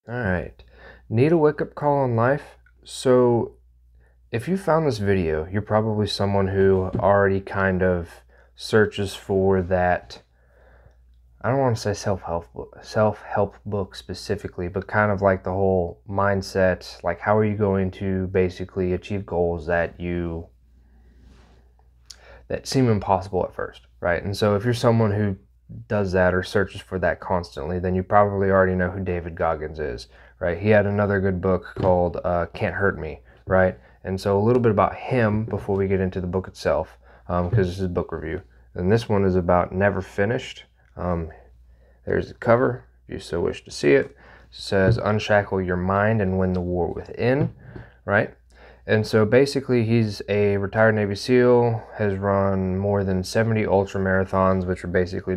All right. Need a wake-up call in life? So, if you found this video, you're probably someone who already kind of searches for that. I don't want to say self-help book specifically, but kind of like the whole mindset, like how are you going to basically achieve goals that seem impossible at first, right? And so if you're someone who does that or searches for that constantly, then you probably already know who David Goggins is, right? He had another good book called Can't Hurt Me, right? And so a little bit about him before we get into the book itself, because this is a book review. And this one is about Never Finished. There's the cover, if you so wish to see it. It says, unshackle your mind and win the war within, right? And so basically he's a retired Navy SEAL, has run more than 70 ultra marathons, which are basically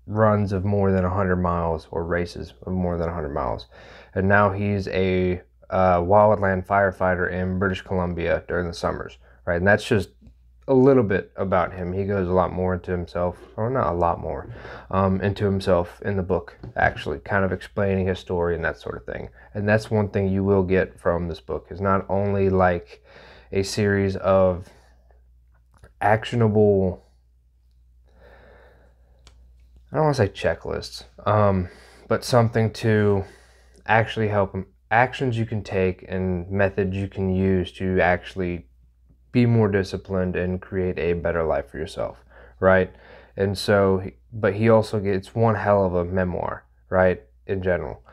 runs of more than 100 miles or races of more than 100 miles. And now he's a wildland firefighter in British Columbia during the summers, right? And that's just a little bit about him. He goes a lot more into himself, or not a lot more, into himself in the book, actually, kind of explaining his story and that sort of thing. And that's one thing you will get from this book, is not only like a series of actionable, I don't want to say checklists, but something to actually help him, actions you can take and methods you can use to actually be more disciplined and create a better life for yourself, right? And so, but he also gets one hell of a memoir, right, in general,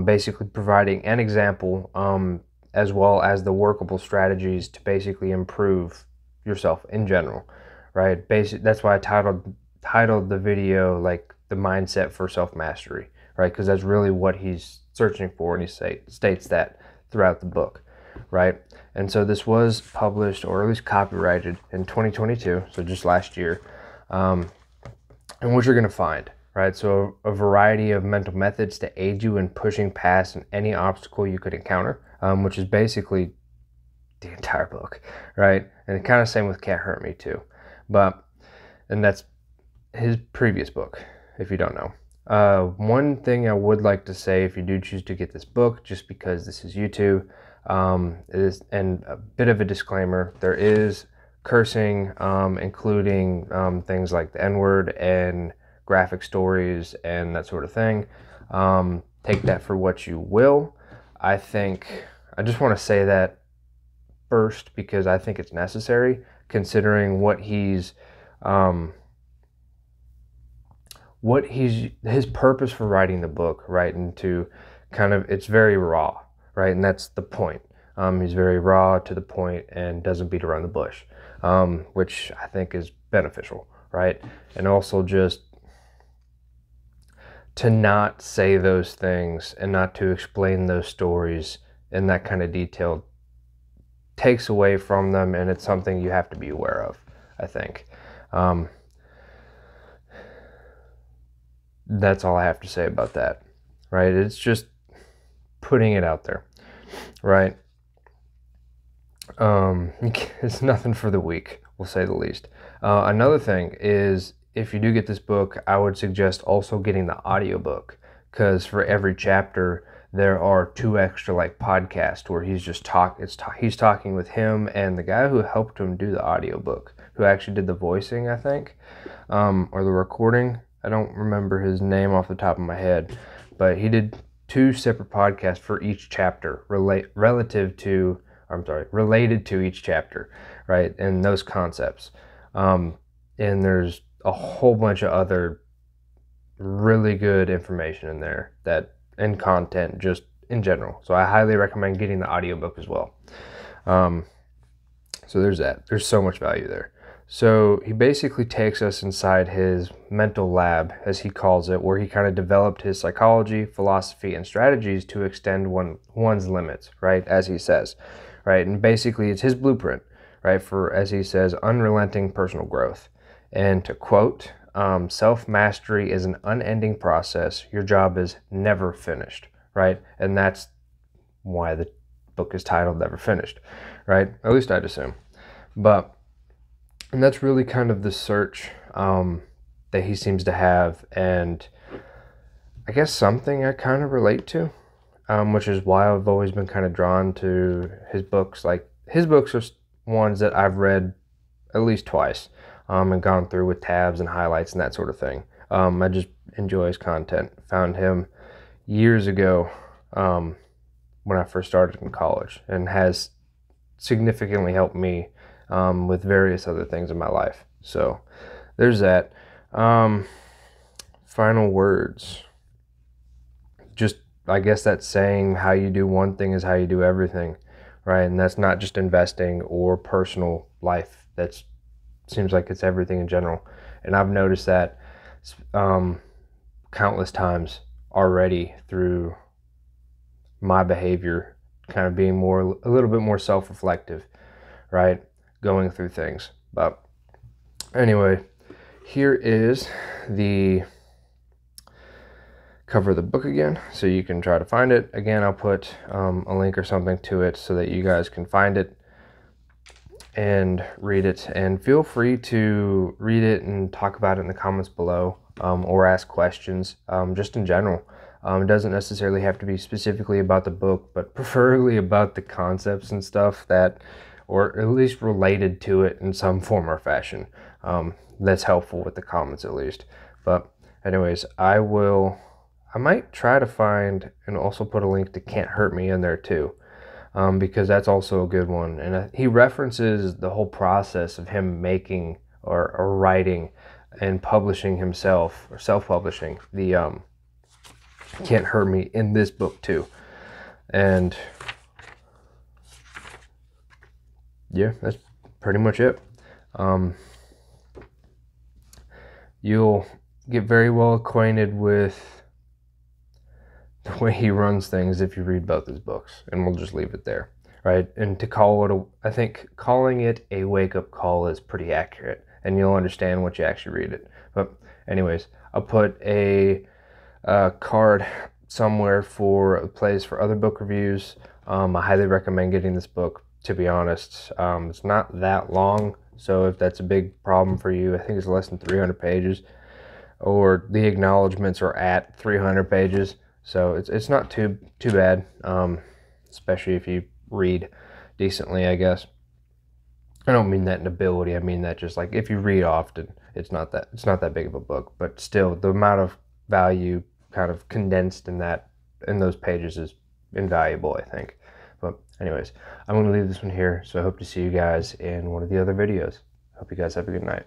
basically providing an example, as well as the workable strategies to basically improve yourself in general, right? That's why I titled the video like the mindset for self-mastery, right? Because that's really what he's searching for, and he states that throughout the book, right? And so this was published, or at least copyrighted, in 2022, so just last year. And what you're going to find, right? So a variety of mental methods to aid you in pushing past any obstacle you could encounter, which is basically the entire book, right? And kind of same with Can't Hurt Me too. And that's his previous book, if you don't know. One thing I would like to say, if you do choose to get this book, just because this is YouTube, and a bit of a disclaimer, there is cursing, including things like the N-word and graphic stories and that sort of thing. Take that for what you will. I just want to say that first because I think it's necessary, considering his purpose for writing the book, right? And to kind of, it's very raw, right? And that's the point. He's very raw, to the point, and doesn't beat around the bush, which I think is beneficial, right? And also just to not say those things and not to explain those stories in that kind of detail takes away from them, and it's something you have to be aware of, I think. That's all I have to say about that, right? It's just putting it out there, right? It's nothing for the weak, we'll say the least. Another thing is, if you do get this book, I would suggest also getting the audiobook, because for every chapter there are 2 extra like podcasts where he's talking with him and the guy who helped him do the audiobook, who actually did the voicing, I think, or the recording. I don't remember his name off the top of my head, but he did 2 separate podcasts for each chapter related to each chapter, right? And those concepts. And there's a whole bunch of other really good information in there, and content just in general. So I highly recommend getting the audiobook as well. So there's that. There's so much value there. So he basically takes us inside his mental lab, as he calls it, where he kind of developed his psychology, philosophy, and strategies to extend one's limits, right? As he says, right? And basically it's his blueprint, right? For, as he says, unrelenting personal growth. And to quote, self-mastery is an unending process. Your job is never finished, right? And that's why the book is titled Never Finished, right? At least I'd assume. And that's really kind of the search that he seems to have, and I guess something I kind of relate to. which is why I've always been kind of drawn to his books. Like, his books are ones that I've read at least twice, and gone through with tabs and highlights and that sort of thing. I just enjoy his content. Found him years ago, when I first started in college, and has significantly helped me with various other things in my life. So there's that. Final words. Just, I guess that's saying how you do one thing is how you do everything, right? And that's not just investing or personal life. That seems like it's everything in general. And I've noticed that countless times already through my behavior, kind of being a little bit more self-reflective, right? Going through things. But anyway, here is the cover of the book again, so you can try to find it. Again, I'll put a link or something to it so that you guys can find it and read it. And feel free to read it and talk about it in the comments below, or ask questions, just in general. It doesn't necessarily have to be specifically about the book, but preferably about the concepts and stuff that, or at least related to it in some form or fashion. That's helpful with the comments at least. But anyways, I might try to find and also put a link to Can't Hurt Me in there too, because that's also a good one. And he references the whole process of him making or writing and publishing himself, or self-publishing the Can't Hurt Me in this book too. And yeah, that's pretty much it. You'll get very well acquainted with the way he runs things if you read both his books, and we'll just leave it there, right? And to call it I think calling it a wake-up call is pretty accurate, and you'll understand once you actually read it. But anyways, I'll put a card somewhere for a place for other book reviews. I highly recommend getting this book, to be honest. It's not that long, so if that's a big problem for you, I think it's less than 300 pages, or the acknowledgments are at 300 pages. So it's not too bad, especially if you read decently, I guess. I don't mean that in ability. I mean that just like if you read often, it's not that big of a book. But still, the amount of value kind of condensed in those pages is invaluable, I think. But anyways, I'm going to leave this one here. So I hope to see you guys in one of the other videos. Hope you guys have a good night.